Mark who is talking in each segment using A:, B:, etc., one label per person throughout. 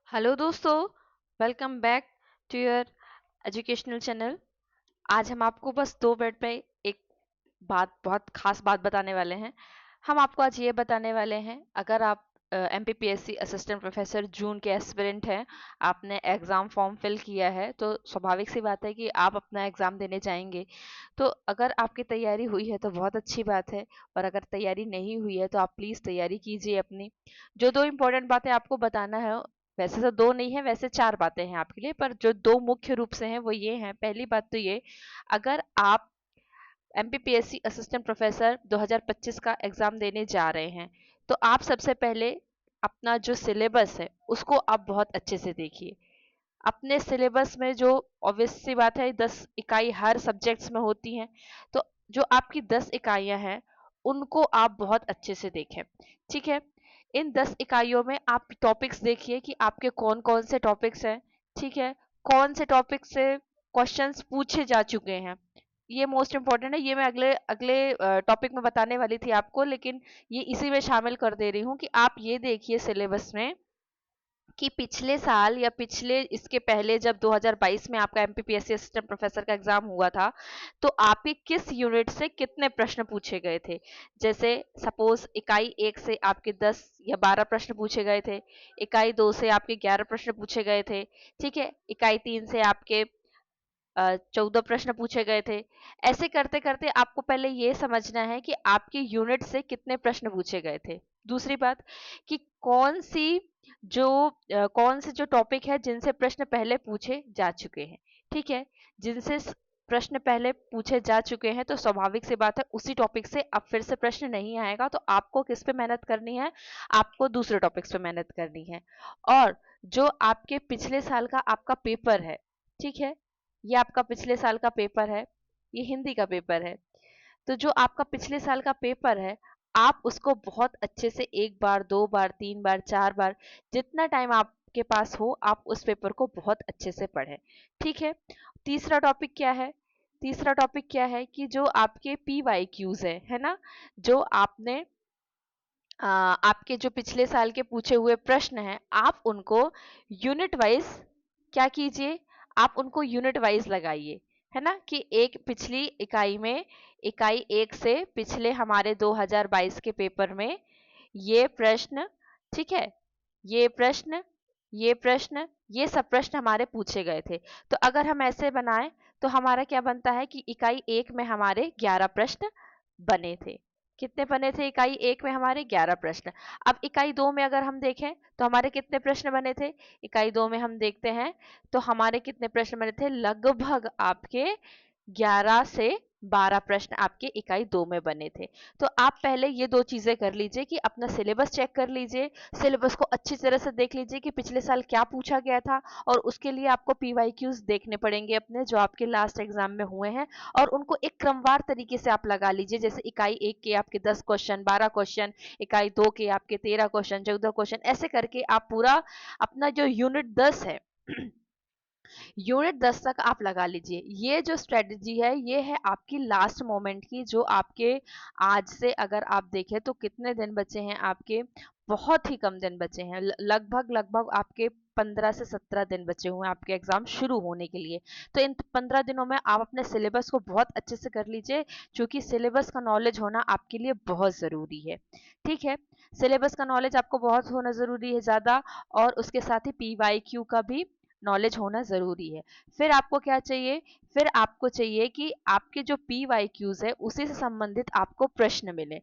A: Hello दोस्तों, welcome back to your educational channel. आज हम आपको बस 2 मिनट में एक बहुत खास बात बताने वाले हैं। हम आपको आज ये बताने वाले हैं, अगर आप एमपीपीएससी असिस्टेंट प्रोफेसर जून के एस्पिरेंट हैं, आपने एग्ज़ाम फॉर्म फिल किया है, तो स्वाभाविक सी बात है कि आप अपना एग्ज़ाम देने जाएंगे। तो अगर आपकी तैयारी हुई है तो बहुत अच्छी बात है, और अगर तैयारी नहीं हुई है तो आप प्लीज़ तैयारी कीजिए अपनी। जो 2 इम्पोर्टेंट बातें आपको बताना है, वैसे तो 2 नहीं है, वैसे 4 बातें हैं आपके लिए, पर जो 2 मुख्य रूप से हैं वो ये हैं। पहली बात तो ये, अगर आप एमपीपीएससी असिस्टेंट प्रोफेसर 2025 का एग्जाम देने जा रहे हैं, तो आप सबसे पहले अपना जो सिलेबस है उसको आप बहुत अच्छे से देखिए। अपने सिलेबस में जो ऑब्वियस सी बात है 10 इकाई हर सब्जेक्ट्स में होती हैं, तो जो आपकी 10 इकाइयां हैं उनको आप बहुत अच्छे से देखें। ठीक है, इन 10 इकाइयों में आप टॉपिक्स देखिए कि आपके कौन कौन से टॉपिक्स हैं। ठीक है, कौन से टॉपिक से क्वेश्चंस पूछे जा चुके हैं, ये मोस्ट इम्पोर्टेंट है। ये मैं अगले अगले टॉपिक में बताने वाली थी आपको, लेकिन ये इसी में शामिल कर दे रही हूँ कि आप ये देखिए सिलेबस में कि पिछले साल या पिछले इसके पहले जब 2022 में आपका एमपीपीएससी असिस्टेंट प्रोफेसर का एग्जाम हुआ था, तो आपके किस यूनिट से कितने प्रश्न पूछे गए थे। जैसे सपोज इकाई 1 से आपके 10 या 12 प्रश्न पूछे गए थे, इकाई 2 से आपके 11 प्रश्न पूछे गए थे, ठीक है, इकाई 3 से आपके 14 प्रश्न पूछे गए थे। ऐसे करते करते आपको पहले ये समझना है कि आपके यूनिट से कितने प्रश्न पूछे गए थे। दूसरी बात कि कौन से जो टॉपिक है जिनसे प्रश्न पहले पूछे जा चुके हैं। ठीक है, जिनसे प्रश्न पहले पूछे जा चुके हैं तो स्वाभाविक सी बात है उसी टॉपिक से अब फिर से प्रश्न नहीं आएगा, तो आपको किस पे मेहनत करनी है, आपको दूसरे टॉपिक्स पे मेहनत करनी है। और जो आपके पिछले साल का आपका पेपर है, ठीक है, ये आपका पिछले साल का पेपर है, ये हिंदी का पेपर है। तो जो आपका पिछले साल का पेपर है, आप उसको बहुत अच्छे से 1 बार 2 बार 3 बार 4 बार, जितना टाइम आपके पास हो, आप उस पेपर को बहुत अच्छे से पढ़ें। ठीक है, तीसरा टॉपिक क्या है, तीसरा टॉपिक क्या है कि जो आपके पी वाई क्यूज है ना, जो आपने आपके जो पिछले साल के पूछे हुए प्रश्न हैं, आप उनको यूनिट वाइज क्या कीजिए, आप उनको यूनिट वाइज लगाइए। है ना, कि एक पिछली इकाई में, इकाई 1 से पिछले हमारे 2022 के पेपर में ये प्रश्न, ठीक है, ये प्रश्न, ये प्रश्न, ये सब प्रश्न हमारे पूछे गए थे। तो अगर हम ऐसे बनाएं तो हमारा क्या बनता है कि इकाई 1 में हमारे 11 प्रश्न बने थे। कितने बने थे इकाई 1 में हमारे? 11 प्रश्न। अब इकाई 2 में अगर हम देखें तो हमारे कितने प्रश्न बने थे? इकाई 2 में हम देखते हैं तो हमारे कितने प्रश्न बने थे? लगभग आपके 11 से 12 प्रश्न आपके इकाई 2 में बने थे। तो आप पहले ये 2 चीजें कर लीजिए कि अपना सिलेबस चेक कर लीजिए, सिलेबस को अच्छी तरह से देख लीजिए कि पिछले साल क्या पूछा गया था, और उसके लिए आपको पीवाईक्यूज देखने पड़ेंगे अपने, जो आपके लास्ट एग्जाम में हुए हैं, और उनको एक क्रमवार तरीके से आप लगा लीजिए। जैसे इकाई 1 के आपके 10 क्वेश्चन 12 क्वेश्चन, इकाई 2 के आपके 13 क्वेश्चन 14 क्वेश्चन, ऐसे करके आप पूरा अपना जो यूनिट 10 है यूनिट 10 तक आप लगा लीजिए। ये जो स्ट्रेटजी है ये है आपकी लास्ट मोमेंट की, जो आपके आज से अगर आप देखें तो कितने दिन बचे हैं आपके? बहुत ही कम दिन बचे हैं, लगभग लगभग आपके 15 से 17 दिन बचे हुए हैं आपके एग्जाम शुरू होने के लिए। तो इन 15 दिनों में आप अपने सिलेबस को बहुत अच्छे से कर लीजिए, क्योंकि सिलेबस का नॉलेज होना आपके लिए बहुत ज़रूरी है। ठीक है, सिलेबस का नॉलेज आपको बहुत होना ज़रूरी है ज़्यादा, और उसके साथ ही पी वाई क्यू का भी नॉलेज होना ज़रूरी है। फिर आपको क्या चाहिए? फिर आपको चाहिए कि आपके जो पी वाई क्यूज है उसी से संबंधित आपको प्रश्न मिले,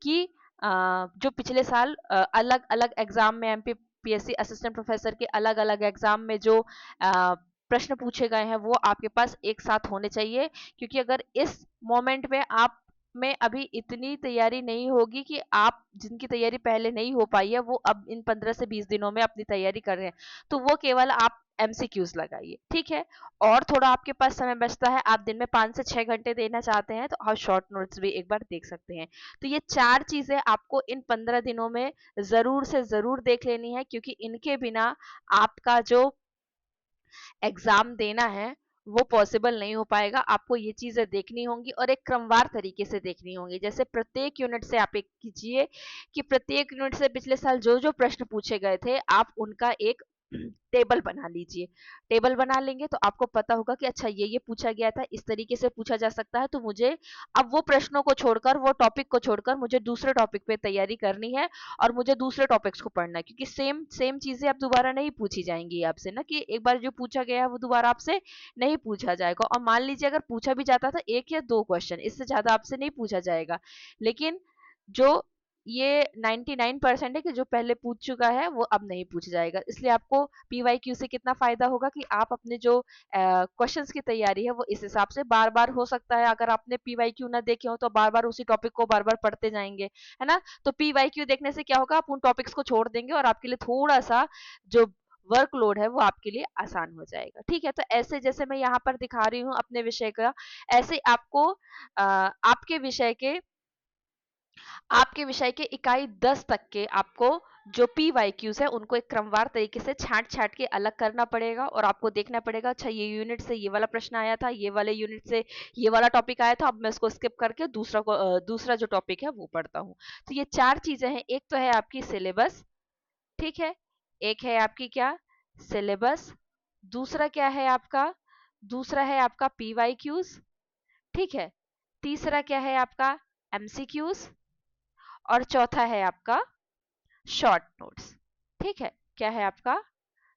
A: कि जो पिछले साल अलग अलग एग्जाम में एमपीपीएससी असिस्टेंट प्रोफेसर के अलग अलग एग्जाम में जो प्रश्न पूछे गए हैं वो आपके पास एक साथ होने चाहिए। क्योंकि अगर इस मोमेंट में आप में अभी इतनी तैयारी नहीं होगी, कि आप जिनकी तैयारी पहले नहीं हो पाई है वो अब इन 15 से 20 दिनों में अपनी तैयारी कर रहे हैं, तो वो केवल आप एमसीक्यूज लगाइए। ठीक है, और थोड़ा आपके पास समय बचता है, आप दिन में 5 से 6 घंटे देना चाहते हैं, तो आप शॉर्ट नोट्स भी एक बार देख सकते हैं। तो ये 4 चीजें आपको इन 15 दिनों में जरूर से जरूर देख लेनी है, क्योंकि इनके बिना आपका जो एग्जाम देना है वो पॉसिबल नहीं हो पाएगा। आपको ये चीजें देखनी होंगी और एक क्रमवार तरीके से देखनी होंगी। जैसे प्रत्येक यूनिट से आप एक कीजिए कि प्रत्येक यूनिट से पिछले साल जो जो प्रश्न पूछे गए थे आप उनका एक टेबल बना लीजिए। टेबल बना लेंगे तो आपको पता होगा कि अच्छा ये पूछा गया था, इस तरीके से पूछा जा सकता है, तो मुझे अब वो प्रश्नों को छोड़कर, वो टॉपिक को छोड़कर मुझे दूसरे टॉपिक पे तैयारी करनी है और मुझे दूसरे टॉपिक्स को पढ़ना है, क्योंकि सेम सेम चीजें अब दोबारा नहीं पूछी जाएंगी आपसे ना, कि एक बार जो पूछा गया है वो दोबारा आपसे नहीं पूछा जाएगा। और मान लीजिए अगर पूछा भी जाता था एक या दो क्वेश्चन, इससे ज्यादा आपसे नहीं पूछा जाएगा। लेकिन जो ये 99% है कि जो पहले पूछ चुका है वो अब नहीं पूछा जाएगा। इसलिए आपको पीवाईक्यू से कितना फायदा होगा कि आप अपने जो क्वेश्चंस की तैयारी है वो इस हिसाब से बार बार, हो सकता है अगर आपने पीवाईक्यू ना देखे हो तो बार बार उसी टॉपिक को बार बार पढ़ते जाएंगे, है ना। तो पीवाईक्यू देखने से क्या होगा, आप उन टॉपिक्स को छोड़ देंगे और आपके लिए थोड़ा सा जो वर्कलोड है वो आपके लिए आसान हो जाएगा। ठीक है, तो ऐसे जैसे मैं यहाँ पर दिखा रही हूँ अपने विषय का, ऐसे आपको आपके विषय के इकाई 10 तक के आपको जो पी वाई क्यूज है उनको एक क्रमवार तरीके से छांट छांट के अलग करना पड़ेगा, और आपको देखना पड़ेगा अच्छा ये यूनिट से ये वाला प्रश्न आया था, ये वाले यूनिट से ये वाला टॉपिक आया था, अब मैं इसको स्किप करके दूसरा जो टॉपिक है वो पढ़ता हूँ। तो ये चार चीजें हैं। एक तो है आपकी सिलेबस, ठीक है, एक है आपकी क्या, सिलेबस, दूसरा क्या है आपका, दूसरा है आपका पी वाई क्यूज, ठीक है, तीसरा क्या है आपका एमसीक्यूज, और चौथा है आपका शॉर्ट नोट्स। ठीक है, क्या है आपका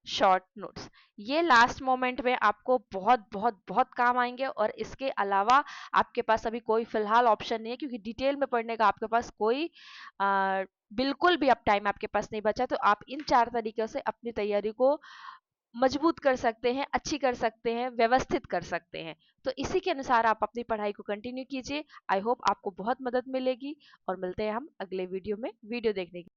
A: शॉर्ट नोट्स। ये लास्ट मोमेंट में आपको बहुत बहुत बहुत काम आएंगे, और इसके अलावा आपके पास अभी कोई फिलहाल ऑप्शन नहीं है, क्योंकि डिटेल में पढ़ने का आपके पास कोई बिल्कुल भी अब टाइम आपके पास नहीं बचा। तो आप इन चार तरीकों से अपनी तैयारी को मजबूत कर सकते हैं, अच्छी कर सकते हैं, व्यवस्थित कर सकते हैं। तो इसी के अनुसार आप अपनी पढ़ाई को कंटिन्यू कीजिए। आई होप आपको बहुत मदद मिलेगी, और मिलते हैं हम अगले वीडियो में। वीडियो देखने के